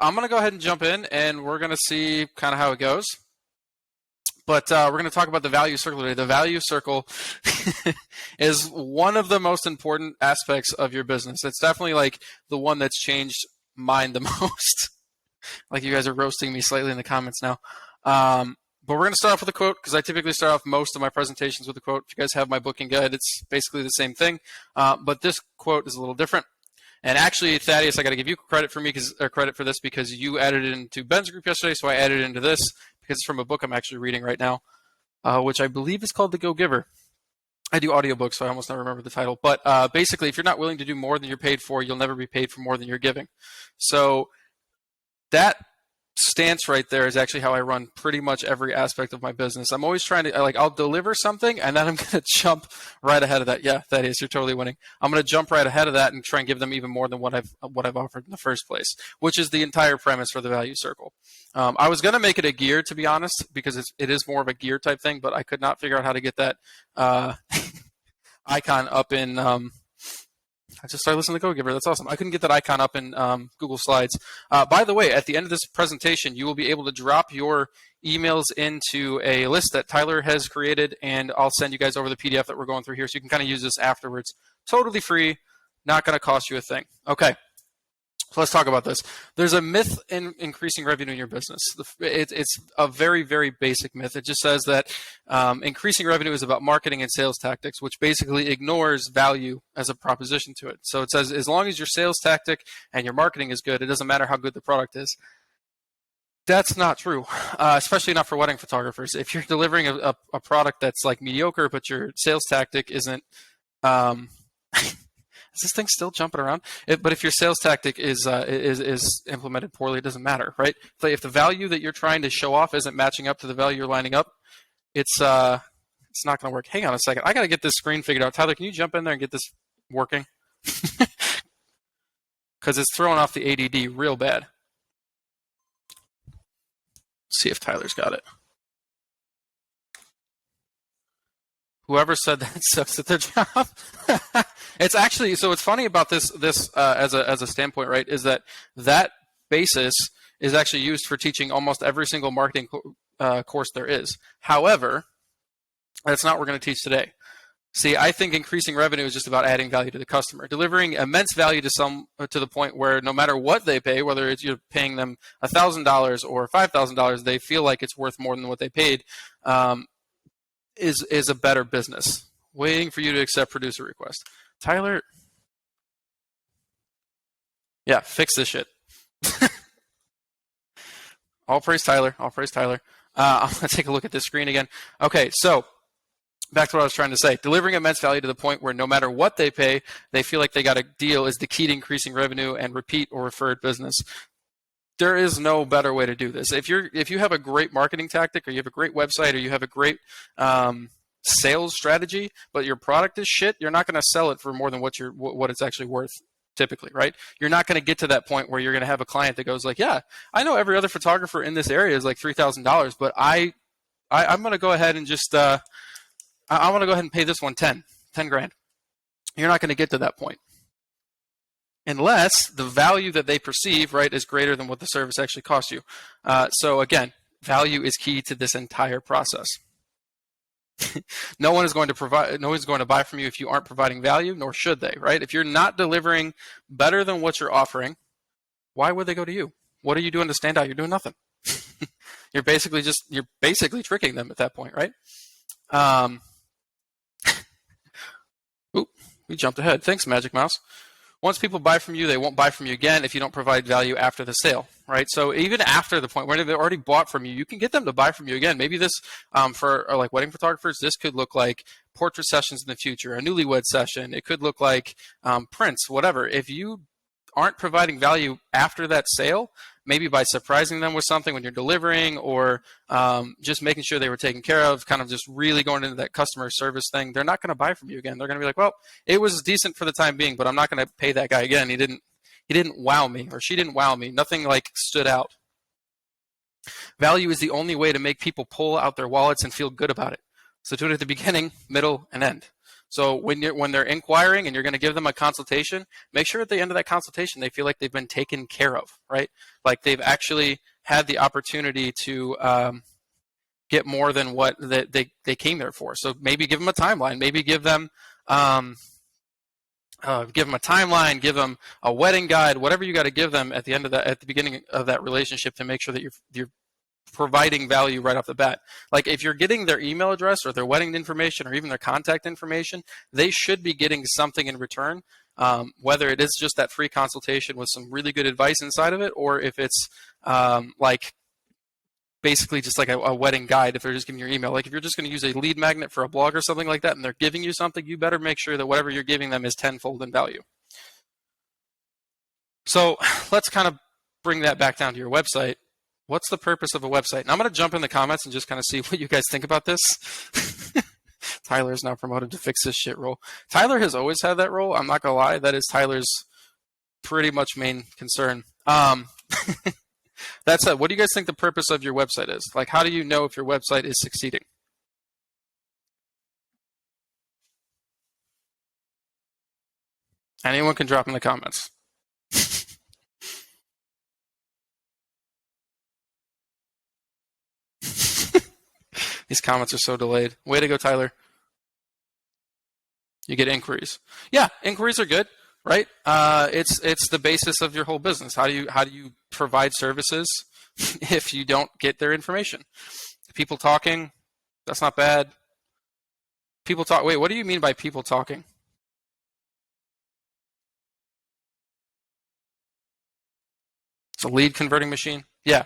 I'm going to go ahead and jump in, and we're going to see kind of how it goes. But we're going to talk about the value circle today. The value circle is one of the most important aspects of your business. It's definitely like the one that's changed mine the most. Like you guys are roasting me slightly in the comments now. But we're going to start off with a quote because I typically start off most of my presentations with a quote. If you guys have my booking guide, it's basically the same thing. But this quote is a little different. And actually, Thaddeus, I got to give you credit for this because you added it into Ben's group yesterday, so I added it into this because it's from a book I'm actually reading right now, which I believe is called The Go-Giver. I do audiobooks, so I almost never remember the title. But basically, if you're not willing to do more than you're paid for, you'll never be paid for more than you're giving. So that stance right there is actually how I run pretty much every aspect of my business. I'm always trying to, I'll deliver something, and then I'm going to jump right ahead of that. Yeah, that is, you're totally winning. I'm going to jump right ahead of that and try and give them even more than what I've offered in the first place, which is the entire premise for the value circle. I was going to make it a gear, to be honest, because it is more of a gear type thing, but I could not figure out how to get that icon up in I just started listening to Go-Giver. That's awesome. I couldn't get that icon up in Google Slides. By the way, at the end of this presentation, you will be able to drop your emails into a list that Tyler has created, and I'll send you guys over the PDF that we're going through here, so you can kind of use this afterwards. Totally free, not going to cost you a thing. Okay. So let's talk about this. There's a myth in increasing revenue in your business. It's a very, very basic myth. It just says that increasing revenue is about marketing and sales tactics, which basically ignores value as a proposition to it. So it says as long as your sales tactic and your marketing is good, it doesn't matter how good the product is. That's not true, especially not for wedding photographers. If you're delivering a product that's like mediocre, but your sales tactic isn't is this thing still jumping around? But if your sales tactic is implemented poorly, it doesn't matter, right? If the value that you're trying to show off isn't matching up to the value you're lining up, it's not going to work. Hang on a second. I got to get this screen figured out. Tyler, can you jump in there and get this working? Because it's throwing off the ADD real bad. Let's see if Tyler's got it. Whoever said that sucks at their job. It's actually, so what's funny about this as a standpoint, right, is that basis is actually used for teaching almost every single marketing course there is. However, that's not what we're going to teach today. See, I think increasing revenue is just about adding value to the customer, delivering immense value to the point where no matter what they pay, whether it's you're paying them $1,000 or $5,000, they feel like it's worth more than what they paid. Is a better business. Waiting for you to accept producer request. Tyler, yeah, fix this shit. All praise Tyler. All praise Tyler. I'm going to take a look at this screen again. Okay, so back to what I was trying to say. Delivering immense value to the point where no matter what they pay, they feel like they got a deal is the key to increasing revenue and repeat or referred business. There is no better way to do this. If you have a great marketing tactic, or you have a great website, or you have a great sales strategy, but your product is shit, you're not going to sell it for more than what it's actually worth, typically, right? You're not going to get to that point where you're going to have a client that goes like, yeah, I know every other photographer in this area is like $3,000, but I'm going to go ahead and just I want to go ahead and pay this one 10 grand. You're not going to get to that point unless the value that they perceive, right, is greater than what the service actually costs you. So again, value is key to this entire process. No one is going to buy from you if you aren't providing value, nor should they, right? If you're not delivering better than what you're offering, why would they go to you? What are you doing to stand out? You're doing nothing. You're basically tricking them at that point, right? Oop, we jumped ahead. Thanks, Magic Mouse. Once people buy from you, they won't buy from you again if you don't provide value after the sale, right? So even after the point where they've already bought from you, you can get them to buy from you again. Maybe this, for like wedding photographers, this could look like portrait sessions in the future, a newlywed session. It could look like prints, whatever. If you aren't providing value after that sale, maybe by surprising them with something when you're delivering, or just making sure they were taken care of, kind of just really going into that customer service thing, they're not going to buy from you again. They're going to be like, well, it was decent for the time being, but I'm not going to pay that guy again. He didn't wow me, or she didn't wow me. Nothing like stood out. Value is the only way to make people pull out their wallets and feel good about it. So do it at the beginning, middle, and end. So when they're inquiring and you're going to give them a consultation, make sure at the end of that consultation they feel like they've been taken care of, right? Like they've actually had the opportunity to get more than what they came there for. So maybe give them a timeline. Maybe give them a timeline. Give them a wedding guide. Whatever you got to give them at the end of that, at the beginning of that relationship, to make sure that you're providing value right off the bat. Like if you're getting their email address or their wedding information or even their contact information, they should be getting something in return. Whether it is just that free consultation with some really good advice inside of it, or if it's like basically just like a wedding guide, if they're just giving your email. Like if you're just going to use a lead magnet for a blog or something like that and they're giving you something, you better make sure that whatever you're giving them is tenfold in value. So let's kind of bring that back down to your website. What's the purpose of a website? And I'm going to jump in the comments and just kind of see what you guys think about this. Tyler is now promoted to fix this shit role. Tyler has always had that role. I'm not going to lie. That is Tyler's pretty much main concern. That said, what do you guys think the purpose of your website is? Like, how do you know if your website is succeeding? Anyone can drop in the comments. These comments are so delayed. Way to go, Tyler. You get inquiries. Yeah, inquiries are good, right? It's the basis of your whole business. How do you provide services if you don't get their information? People talking, that's not bad. People talk. Wait, what do you mean by people talking? It's a lead converting machine. Yeah.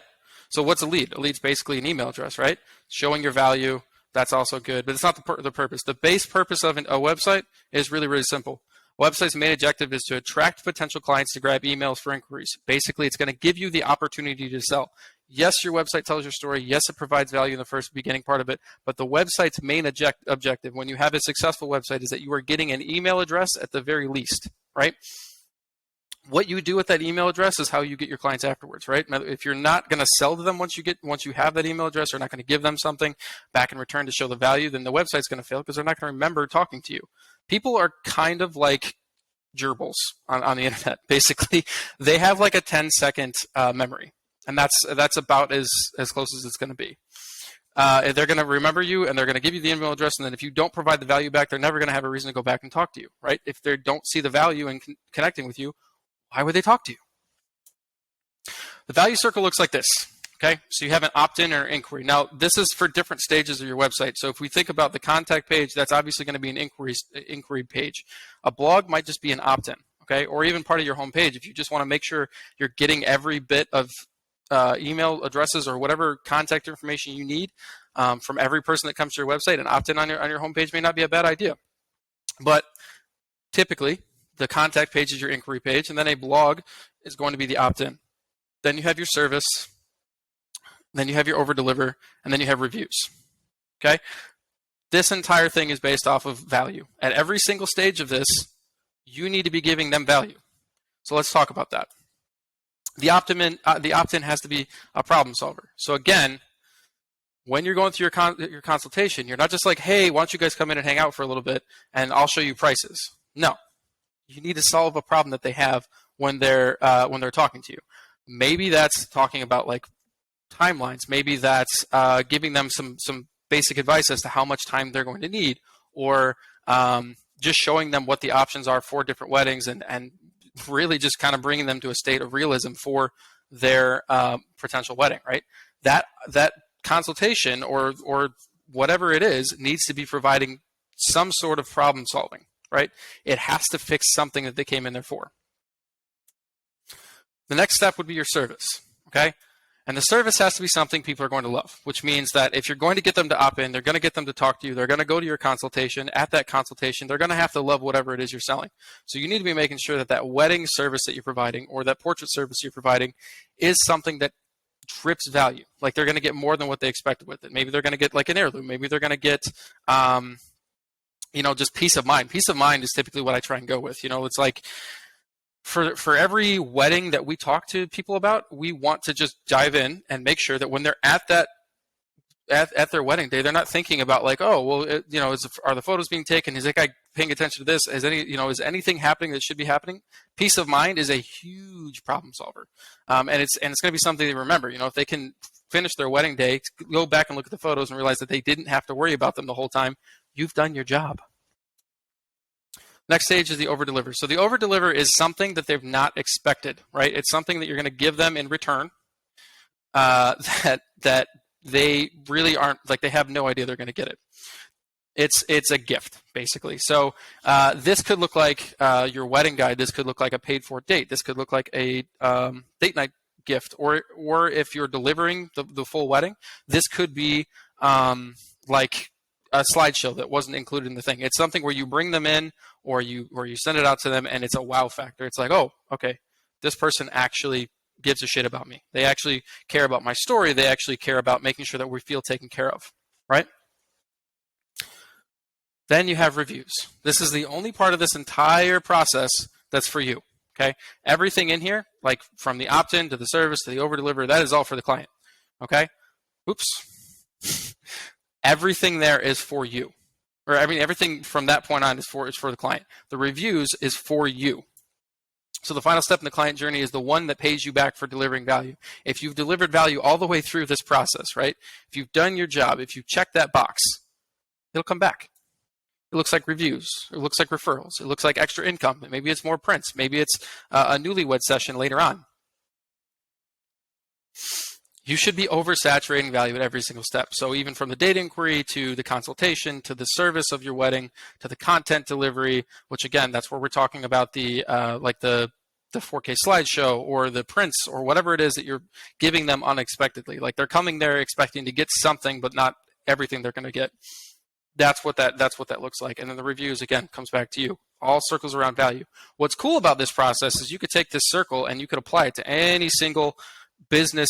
So what's a lead? A lead's basically an email address, right? Showing your value. That's also good, but it's not the purpose. The base purpose of a website is really, really simple. A website's main objective is to attract potential clients to grab emails for inquiries. Basically, it's going to give you the opportunity to sell. Yes, your website tells your story. Yes, it provides value in the first beginning part of it, but the website's main objective when you have a successful website is that you are getting an email address at the very least, right? What you do with that email address is how you get your clients afterwards, right? If you're not going to sell to them once you have that email address, or not going to give them something back in return to show the value, then the website's going to fail because they're not going to remember talking to you. People are kind of like gerbils on the internet. Basically, they have like a 10-second memory, and that's about as close as it's going to be. They're going to remember you, and they're going to give you the email address, and then if you don't provide the value back, they're never going to have a reason to go back and talk to you, right? If they don't see the value in connecting with you, why would they talk to you? The value circle looks like this. Okay, so you have an opt-in or inquiry. Now, this is for different stages of your website. So if we think about the contact page, that's obviously going to be an inquiry page. A blog might just be an opt-in, okay, or even part of your home page. If you just want to make sure you're getting every bit of email addresses or whatever contact information you need from every person that comes to your website, an opt-in on your homepage may not be a bad idea. But typically, the contact page is your inquiry page, and then a blog is going to be the opt-in. Then you have your service, then you have your over-deliver, and then you have reviews. Okay? This entire thing is based off of value. At every single stage of this, you need to be giving them value. So let's talk about that. The opt-in has to be a problem solver. So again, when you're going through your consultation, you're not just like, hey, why don't you guys come in and hang out for a little bit, and I'll show you prices. No. You need to solve a problem that they have when they're talking to you. Maybe that's talking about like timelines. Maybe that's giving them some basic advice as to how much time they're going to need, or just showing them what the options are for different weddings, and really just kind of bringing them to a state of realism for their potential wedding. Right? That consultation or whatever it is needs to be providing some sort of problem solving. Right? It has to fix something that they came in there for. The next step would be your service, okay? And the service has to be something people are going to love, which means that if you're going to get them to opt in, they're going to get them to talk to you, they're going to go to your consultation. At that consultation, they're going to have to love whatever it is you're selling. So you need to be making sure that that wedding service that you're providing, or that portrait service you're providing, is something that drips value. Like they're going to get more than what they expected with it. Maybe they're going to get like an heirloom. Maybe they're going to get just peace of mind. Peace of mind is typically what I try and go with. It's like for every wedding that we talk to people about, we want to just dive in and make sure that when they're at that at their wedding day, they're not thinking about like, oh, well, are the photos being taken? Is that guy paying attention to this? Is anything happening that should be happening? Peace of mind is a huge problem solver, and it's going to be something they remember. If they can finish their wedding day, go back and look at the photos and realize that they didn't have to worry about them the whole time. You've done your job. Next stage is the over-deliver. So the over-deliver is something that they've not expected, right? It's something that you're going to give them in return that they really aren't, like they have no idea they're going to get it. It's a gift, basically. So this could look like your wedding guide. This could look like a paid-for date. This could look like a date night gift. Or if you're delivering the full wedding, this could be like a slideshow that wasn't included in the thing. It's something where you bring them in or you send it out to them, and it's a wow factor. It's like, oh, okay, this person actually gives a shit about me. They actually care about my story. They actually care about making sure that we feel taken care of, right? Then you have reviews. This is the only part of this entire process that's for you, okay? Everything in here, like from the opt-in to the service to the over-deliver, that is all for the client, okay? Oops. Everything there is for you. Or everything from that point on is for the client. The reviews is for you. So the final step in the client journey is the one that pays you back for delivering value. If you've delivered value all the way through this process, right? If you've done your job, if you check that box, it'll come back. It looks like reviews. It looks like referrals. It looks like extra income. Maybe it's more prints. Maybe it's a newlywed session later on. You should be oversaturating value at every single step. So even from the date inquiry to the consultation to the service of your wedding to the content delivery, which again, that's where we're talking about the 4K slideshow or the prints or whatever it is that you're giving them unexpectedly. Like they're coming there expecting to get something, but not everything they're going to get. That's what that looks like. And then the reviews, again, comes back to you. All circles around value. What's cool about this process is you could take this circle and you could apply it to any single business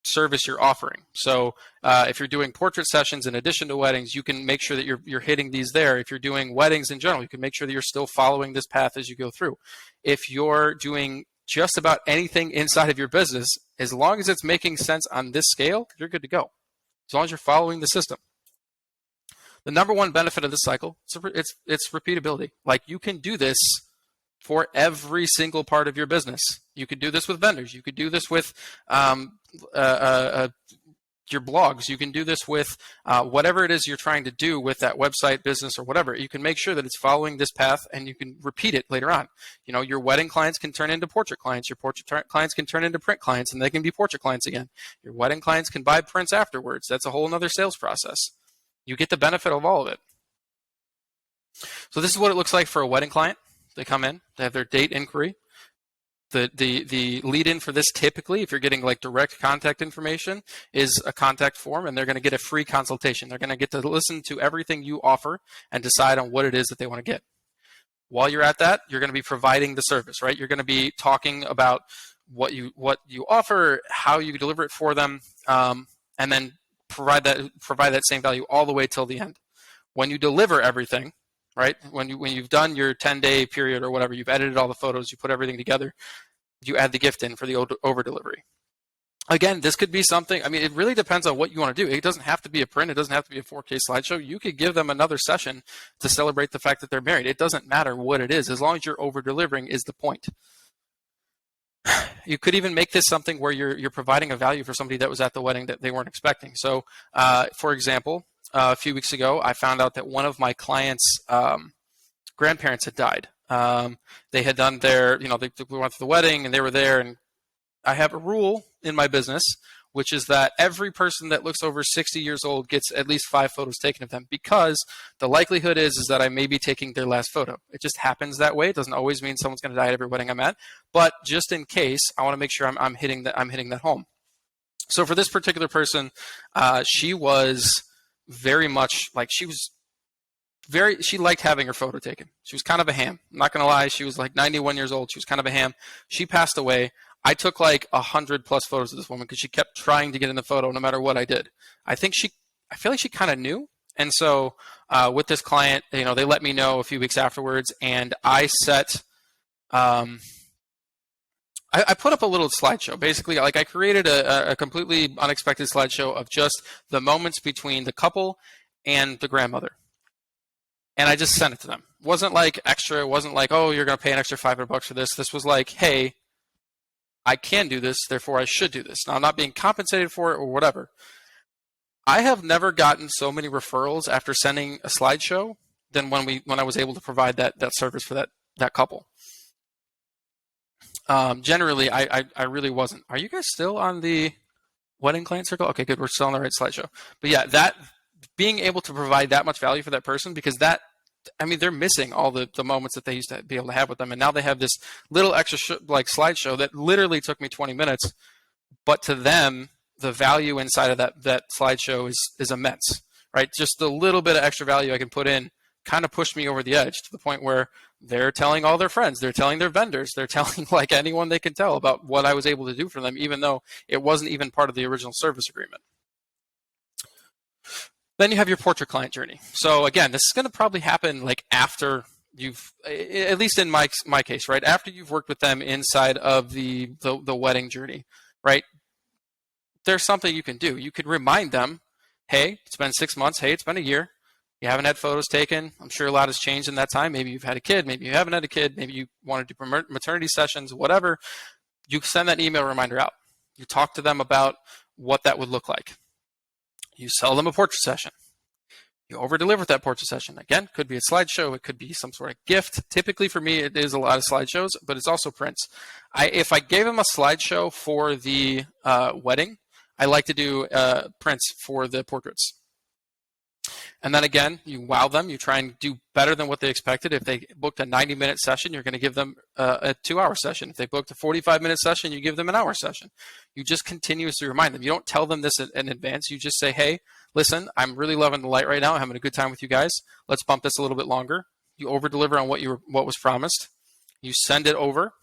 service you're offering. So if you're doing portrait sessions in addition to weddings, you can make sure that you're hitting these there. If you're doing weddings in general, you can make sure that you're still following this path as you go through. If you're doing just about anything inside of your business, as long as it's making sense on this scale, you're good to go. As long as you're following the system. The number one benefit of this cycle, it's repeatability. Like you can do this for every single part of your business. You could do this with vendors. You could do this with your blogs. You can do this with whatever it is you're trying to do with that website, business, or whatever. You can make sure that it's following this path, and you can repeat it later on. Your wedding clients can turn into portrait clients. Your portrait clients can turn into print clients, and they can be portrait clients again. Your wedding clients can buy prints afterwards. That's a whole other sales process. You get the benefit of all of it. So this is what it looks like for a wedding client. They come in, they have their date inquiry. The lead in for this typically, if you're getting like direct contact information, is a contact form, and they're going to get a free consultation. They're going to get to listen to everything you offer and decide on what it is that they want to get. While you're at that, you're going to be providing the service, right? You're going to be talking about what you offer, how you deliver it for them, and then provide that same value all the way till the end. When you deliver everything, right? When you've done your 10-day period or whatever, you've edited all the photos, you put everything together, you add the gift in for the over delivery. Again, this could be something, it really depends on what you want to do. It doesn't have to be a print. It doesn't have to be a 4K slideshow. You could give them another session to celebrate the fact that they're married. It doesn't matter what it is. As long as you're over delivering is the point. You could even make this something where you're providing a value for somebody that was at the wedding that they weren't expecting. So, for example, a few weeks ago, I found out that one of my clients' grandparents had died. They had done their, they went to the wedding and they were there. And I have a rule in my business, which is that every person that looks over 60 years old gets at least 5 photos taken of them, because the likelihood is that I may be taking their last photo. It just happens that way. It doesn't always mean someone's going to die at every wedding I'm at, but just in case, I want to make sure I'm hitting that home. So for this particular person, she was very much like she liked having her photo taken. She was kind of a ham. I'm not going to lie. She was like 91 years old. She was kind of a ham. She passed away. I took like 100+ photos of this woman because she kept trying to get in the photo no matter what I did. I feel like she kind of knew. And so with this client, they let me know a few weeks afterwards, and I set I put up a little slideshow. Basically, like I created a completely unexpected slideshow of just the moments between the couple and the grandmother. And I just sent it to them. It wasn't like extra. It wasn't like, oh, you're going to pay an extra $500 for this. This was like, hey, I can do this, therefore I should do this. Now, I'm not being compensated for it or whatever. I have never gotten so many referrals after sending a slideshow than when I was able to provide that service for that couple. Generally, I really wasn't. Are you guys still on the wedding client circle? Okay, good. We're still on the right slideshow. But yeah, that being able to provide that much value for that person, because that, I mean, they're missing all the moments that they used to be able to have with them, and now they have this little extra like slideshow that literally took me 20 minutes, but to them, the value inside of that slideshow is immense, right? Just the little bit of extra value I can put in kind of pushed me over the edge to the point where they're telling all their friends, they're telling their vendors, they're telling like anyone they can tell about what I was able to do for them, even though it wasn't even part of the original service agreement. Then you have your portrait client journey. So again, this is going to probably happen like after you've, at least in my case, right? After you've worked with them inside of the wedding journey, right? There's something you can do. You could remind them, hey, it's been 6 months. Hey, it's been a year. You haven't had photos taken. I'm sure a lot has changed in that time. Maybe you've had a kid. Maybe you haven't had a kid. Maybe you want to do maternity sessions, whatever. You send that email reminder out. You talk to them about what that would look like. You sell them a portrait session. You over-deliver that portrait session. Again, could be a slideshow. It could be some sort of gift. Typically for me, it is a lot of slideshows, but it's also prints. If I gave them a slideshow for the wedding, I like to do prints for the portraits. And then again, you wow them. You try and do better than what they expected. If they booked a 90-minute session, you're going to give them a 2-hour session. If they booked a 45-minute session, you give them an hour session. You just continuously remind them. You don't tell them this in advance. You just say, hey, listen, I'm really loving the light right now. I'm having a good time with you guys. Let's bump this a little bit longer. You over-deliver on what was promised. You send it over,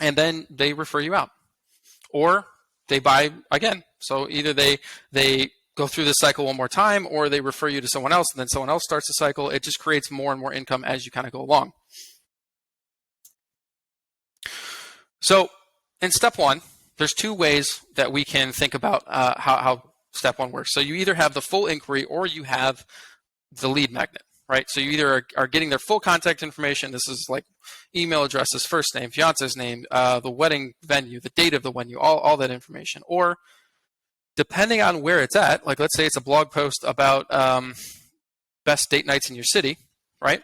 and then they refer you out. Or they buy again. So either they go through this cycle one more time, or they refer you to someone else, and then someone else starts the cycle. It just creates more and more income as you kind of go along. So in step one, there's 2 ways that we can think about how step 1 works. So you either have the full inquiry or you have the lead magnet, right? So you either are getting their full contact information. This is like email addresses, first name, fiance's name, the wedding venue, the date of the venue, all that information. Or depending on where it's at, like let's say it's a blog post about best date nights in your city, right?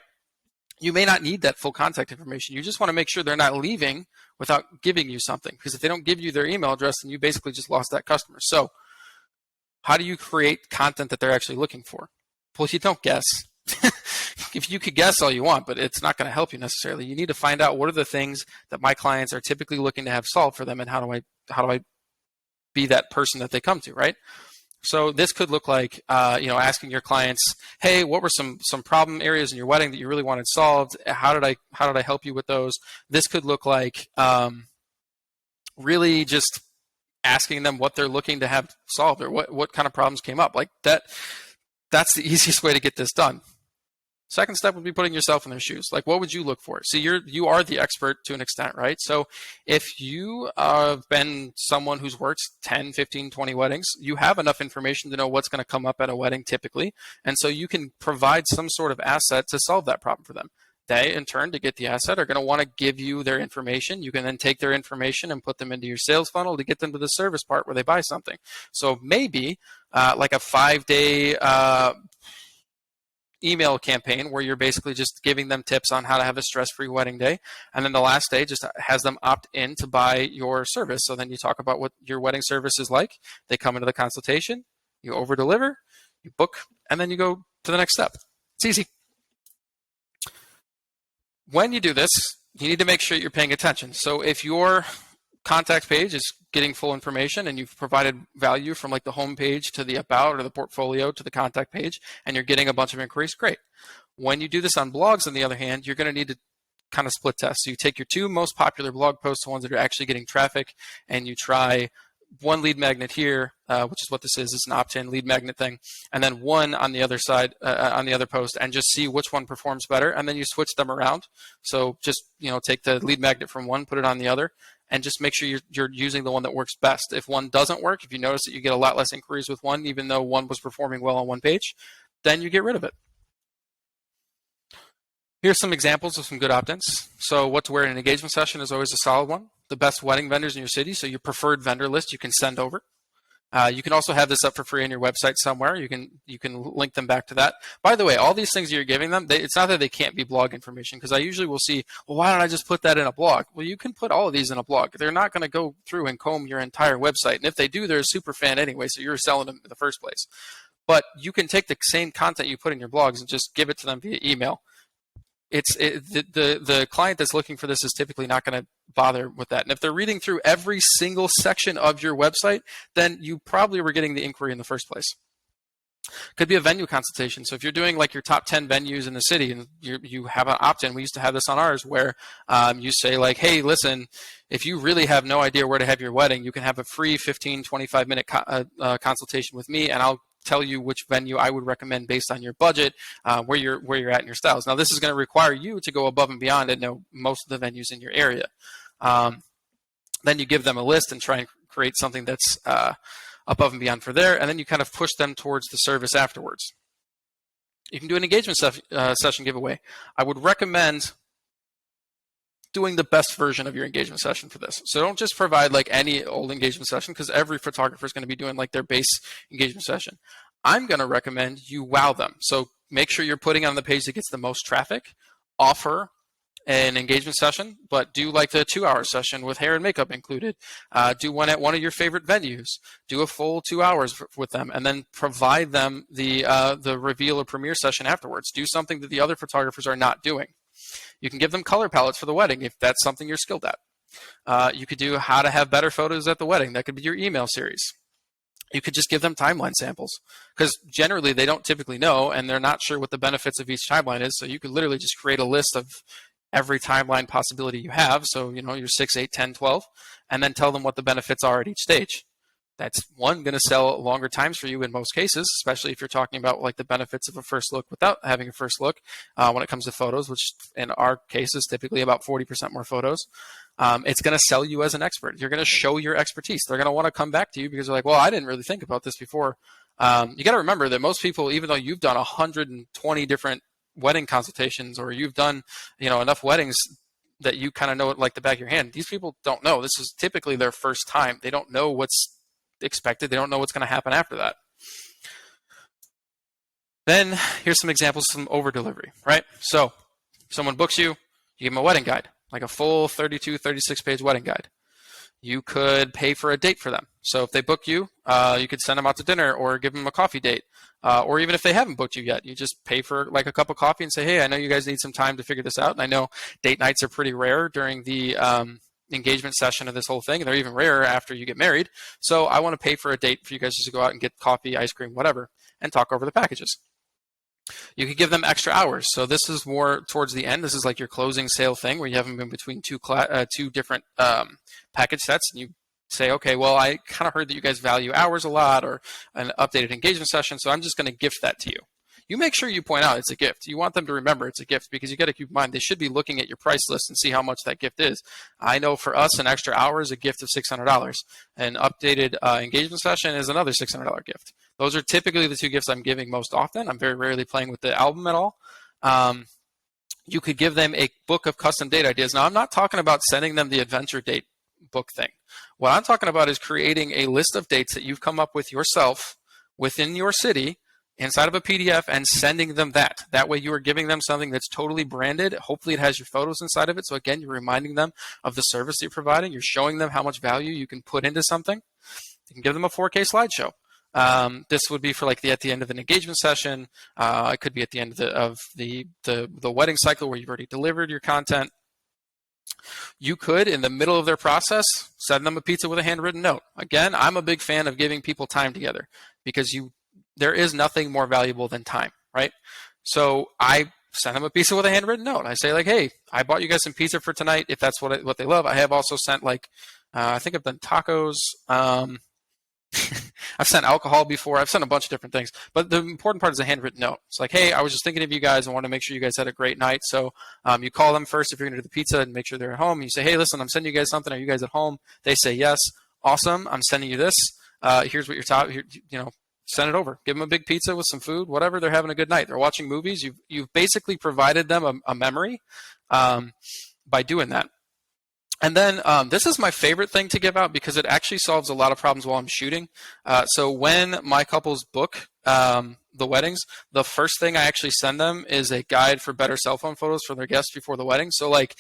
You may not need that full contact information. You just want to make sure they're not leaving without giving you something. Because if they don't give you their email address, then you basically just lost that customer. So how do you create content that they're actually looking for? Well, you don't guess. If you could guess all you want, but it's not going to help you necessarily. You need to find out what are the things that my clients are typically looking to have solved for them, and how do I be that person that they come to, right? So this could look like, asking your clients, hey, what were some problem areas in your wedding that you really wanted solved? How did I help you with those? This could look like really just asking them what they're looking to have solved, or what kind of problems came up. Like that's the easiest way to get this done. Second step would be putting yourself in their shoes. Like, what would you look for? See, you are the expert to an extent, right? So if you have been someone who's worked 10, 15, 20 weddings, you have enough information to know what's going to come up at a wedding typically. And so you can provide some sort of asset to solve that problem for them. They, in turn, to get the asset, are going to want to give you their information. You can then take their information and put them into your sales funnel to get them to the service part where they buy something. So maybe like a 5-day email campaign where you're basically just giving them tips on how to have a stress-free wedding day. And then the last day just has them opt in to buy your service. So then you talk about what your wedding service is like. They come into the consultation, you over-deliver, you book, and then you go to the next step. It's easy. When you do this, you need to make sure you're paying attention. So if your contact page is getting full information and you've provided value from like the home page to the about or the portfolio to the contact page, and you're getting a bunch of inquiries, great. When you do this on blogs, on the other hand, you're going to need to kind of split test. So you take your 2 most popular blog posts, the ones that are actually getting traffic, and you try one lead magnet here, which is what this is. It's an opt-in lead magnet thing, and then one on the other side, on the other post, and just see which one performs better, and then you switch them around. So just take the lead magnet from one, put it on the other, and just make sure you're using the one that works best. If one doesn't work, if you notice that you get a lot less inquiries with one, even though one was performing well on one page, then you get rid of it. Here's some examples of some good opt-ins. So what to wear in an engagement session is always a solid one. The best wedding vendors in your city, so your preferred vendor list you can send over. You can also have this up for free on your website somewhere. You can link them back to that. By the way, all these things you're giving them, it's not that they can't be blog information, because I usually will see, well, why don't I just put that in a blog? Well, you can put all of these in a blog. They're not going to go through and comb your entire website. And if they do, they're a super fan anyway, so you're selling them in the first place. But you can take the same content you put in your blogs and just give it to them via email. The client that's looking for this is typically not going to bother with that. And if they're reading through every single section of your website, then you probably were getting the inquiry in the first place. Could be a venue consultation. So if you're doing like your top 10 venues in the city and you have an opt-in, we used to have this on ours where you say like, hey, listen, if you really have no idea where to have your wedding, you can have a free 15, 25-minute consultation with me, and I'll tell you which venue I would recommend based on your budget, where you're at in your styles. Now, this is going to require you to go above and beyond and know most of the venues in your area. Then you give them a list and try and create something that's above and beyond for there, and then you kind of push them towards the service afterwards. You can do an engagement session giveaway. I would recommend doing the best version of your engagement session for this. So don't just provide like any old engagement session, because every photographer is going to be doing like their base engagement session. I'm going to recommend you wow them. So make sure you're putting on the page that gets the most traffic. Offer an engagement session, but do like the 2-hour session with hair and makeup included. Do one at one of your favorite venues. Do a full 2 hours with them, and then provide them the reveal or premiere session afterwards. Do something that the other photographers are not doing. You can give them color palettes for the wedding if that's something you're skilled at. You could do how to have better photos at the wedding. That could be your email series. You could just give them timeline samples, because generally they don't typically know and they're not sure what the benefits of each timeline is. So you could literally just create a list of every timeline possibility you have. So, your 6, 8, 10, 12, and then tell them what the benefits are at each stage. That's going to sell longer times for you in most cases, especially if you're talking about like the benefits of a first look without having a first look when it comes to photos, which in our case is typically about 40% more photos. It's going to sell you as an expert. You're going to show your expertise. They're going to want to come back to you because they're like, well, I didn't really think about this before. You got to remember that most people, even though you've done 120 different wedding consultations, or you've done enough weddings that you kind of know it like the back of your hand, these people don't know. This is typically their first time. They don't know what's expected. They don't know what's going to happen after that. Then here's some examples of some over delivery, right? So someone books you, you give them a wedding guide, like a full 32, 36 page wedding guide. You could pay for a date for them. So if they book you, you could send them out to dinner or give them a coffee date. Or even if they haven't booked you yet, you just pay for like a cup of coffee and say, hey, I know you guys need some time to figure this out. And I know date nights are pretty rare during the engagement session of this whole thing, and they're even rarer after you get married. So I want to pay for a date for you guys just to go out and get coffee, ice cream, whatever, and talk over the packages. You could give them extra hours. So this is more towards the end. This is like your closing sale thing where you have them in between two different package sets, and you say, okay, well, I kind of heard that you guys value hours a lot, or an updated engagement session, so I'm just going to gift that to you. You make sure you point out it's a gift. You want them to remember it's a gift, because you got to keep in mind they should be looking at your price list and see how much that gift is. I know for us, an extra hour is a gift of $600. An updated engagement session is another $600 gift. Those are typically the two gifts I'm giving most often. I'm very rarely playing with the album at all. You could give them a book of custom date ideas. Now, I'm not talking about sending them the adventure date book thing. What I'm talking about is creating a list of dates that you've come up with yourself within your city inside of a PDF and sending them that. That way you are giving them something that's totally branded. Hopefully it has your photos inside of it. So again, you're reminding them of the service you're providing. You're showing them how much value you can put into something. You can give them a 4K slideshow. This would be for like at the end of an engagement session. It could be at the end of the wedding cycle where you've already delivered your content. You could, in the middle of their process, send them a pizza with a handwritten note. Again, I'm a big fan of giving people time together, because there is nothing more valuable than time, right? So I send them a pizza with a handwritten note. I say like, hey, I bought you guys some pizza for tonight, if that's what they love. I have also sent like, I think I've done tacos. I've sent alcohol before. I've sent a bunch of different things. But the important part is a handwritten note. It's like, hey, I was just thinking of you guys. I want to make sure you guys had a great night. So you call them first if you're going to do the pizza and make sure they're at home. You say, hey, listen, I'm sending you guys something. Are you guys at home? They say yes. Awesome. I'm sending you this. Here's what send it over. Give them a big pizza with some food, whatever. They're having a good night. They're watching movies. You've basically provided them a memory by doing that. And then this is my favorite thing to give out because it actually solves a lot of problems while I'm shooting. So when my couples book the weddings, the first thing I actually send them is a guide for better cell phone photos for their guests before the wedding. So like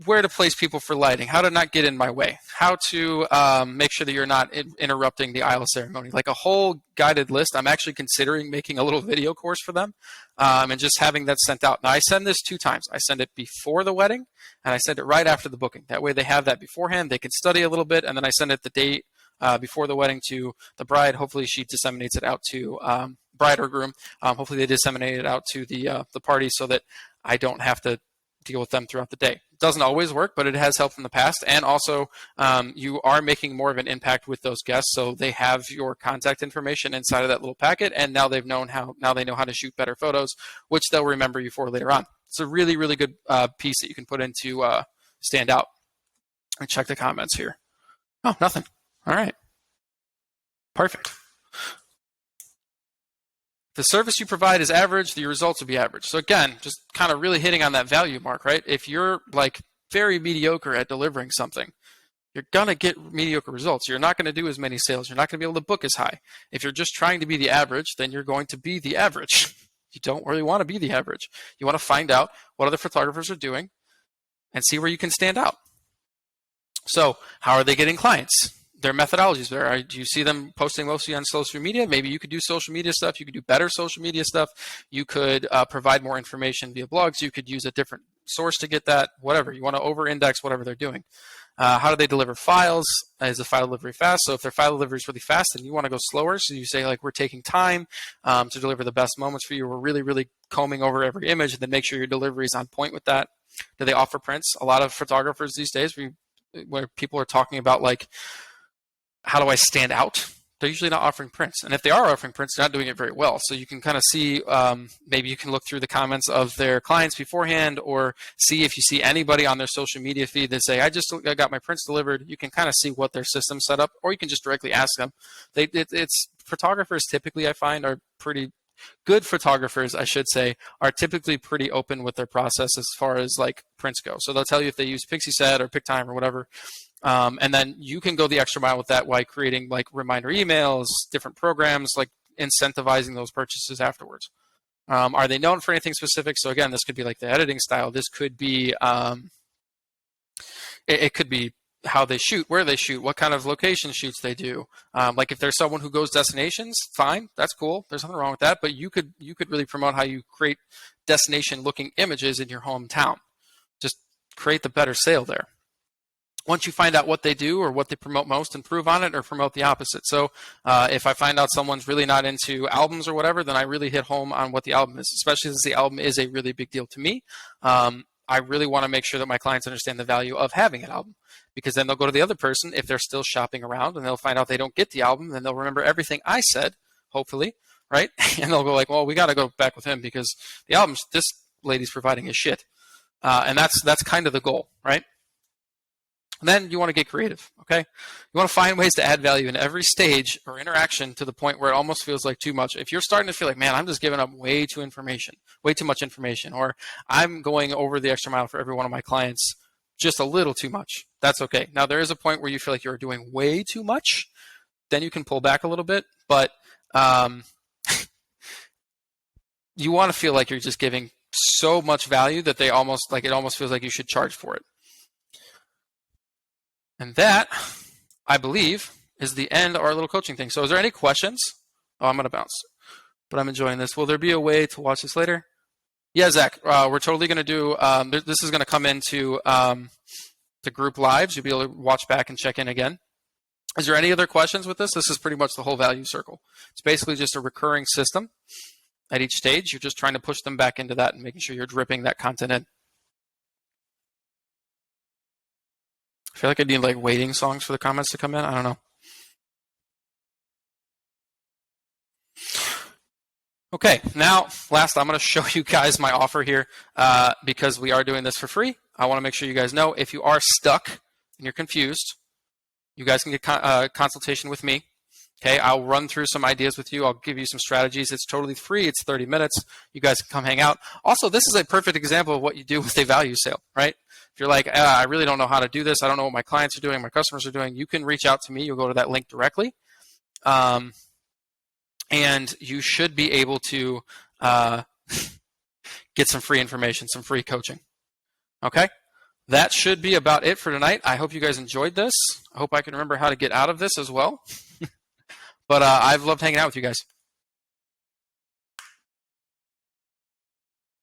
where to place people for lighting, how to not get in my way, how to make sure that you're not interrupting the aisle ceremony, like a whole guided list. I'm actually considering making a little video course for them and just having that sent out. Now, I send this 2 times. I send it before the wedding, and I send it right after the booking. That way they have that beforehand. They can study a little bit, and then I send it the day before the wedding to the bride. Hopefully she disseminates it out to bride or groom. Hopefully they disseminate it out to the party so that I don't have to deal with them throughout the day. It doesn't always work, but it has helped in the past. And also, you are making more of an impact with those guests, so they have your contact information inside of that little packet, and now they know how to shoot better photos, which they'll remember you for later on. It's a really, really good piece that you can put into stand out. Let me check the comments here. Oh, nothing. All right. Perfect. The service you provide is average, the results will be average. So again, just kind of really hitting on that value mark, right? If you're like very mediocre at delivering something, you're going to get mediocre results. You're not going to do as many sales. You're not going to be able to book as high. If you're just trying to be the average, then you're going to be the average. You don't really want to be the average. You want to find out what other photographers are doing and see where you can stand out. So how are they getting clients? Their methodologies there. Do you see them posting mostly on social media? Maybe you could do social media stuff. You could do better social media stuff. You could provide more information via blogs. You could use a different source to get that, whatever. You want to over-index whatever they're doing. How do they deliver files? Is the file delivery fast? So if their file delivery is really fast, then you want to go slower. So you say, like, we're taking time to deliver the best moments for you. We're really, really combing over every image, and then make sure your delivery is on point with that. Do they offer prints? A lot of photographers these days, where people are talking about, like, how do I stand out? They're usually not offering prints. And if they are offering prints, they're not doing it very well. So you can kind of see, maybe you can look through the comments of their clients beforehand, or see if you see anybody on their social media feed that say, I got my prints delivered. You can kind of see what their system's set up, or you can just directly ask them. Photographers typically, I find, are pretty good photographers, I should say, are typically pretty open with their process as far as like prints go. So they'll tell you if they use Pixieset or PicTime or whatever. And then you can go the extra mile with that by creating like reminder emails, different programs, like incentivizing those purchases afterwards. Are they known for anything specific? So again, this could be like the editing style. This could be, it could be how they shoot, where they shoot, what kind of location shoots they do. Like if there's someone who goes destinations, fine, that's cool. There's nothing wrong with that. But you could really promote how you create destination looking images in your hometown. Just create the better sale there. Once you find out what they do or what they promote most, improve on it or promote the opposite. So if I find out someone's really not into albums or whatever, then I really hit home on what the album is, especially since the album is a really big deal to me. I really want to make sure that my clients understand the value of having an album, because then they'll go to the other person if they're still shopping around, and they'll find out they don't get the album, then they'll remember everything I said, hopefully, right? And they'll go like, well, we got to go back with him because the albums this lady's providing is shit. And that's kind of the goal, right? And then you want to get creative, okay? You want to find ways to add value in every stage or interaction to the point where it almost feels like too much. If you're starting to feel like, man, I'm just giving up way too much information, or I'm going over the extra mile for every one of my clients just a little too much, that's okay. Now, there is a point where you feel like you're doing way too much. Then you can pull back a little bit, but you want to feel like you're just giving so much value that it almost feels like you should charge for it. And that, I believe, is the end of our little coaching thing. So is there any questions? Oh, I'm going to bounce. But I'm enjoying this. Will there be a way to watch this later? Yeah, Zach, we're totally going to do, this is going to come into the group lives. You'll be able to watch back and check in again. Is there any other questions with this? This is pretty much the whole value circle. It's basically just a recurring system. At each stage, you're just trying to push them back into that and making sure you're dripping that content in. I feel like I need like waiting songs for the comments to come in. I don't know. Okay, now last I'm going to show you guys my offer here because we are doing this for free. I want to make sure you guys know if you are stuck and you're confused, you guys can get consultation with me. Okay, I'll run through some ideas with you. I'll give you some strategies. It's totally free. It's 30 minutes. You guys can come hang out. Also, this is a perfect example of what you do with a value sale, right? If you're like, I really don't know how to do this. I don't know what my clients are doing, my customers are doing. You can reach out to me. You'll go to that link directly. And you should be able to get some free information, some free coaching. Okay? That should be about it for tonight. I hope you guys enjoyed this. I hope I can remember how to get out of this as well. But I've loved hanging out with you guys.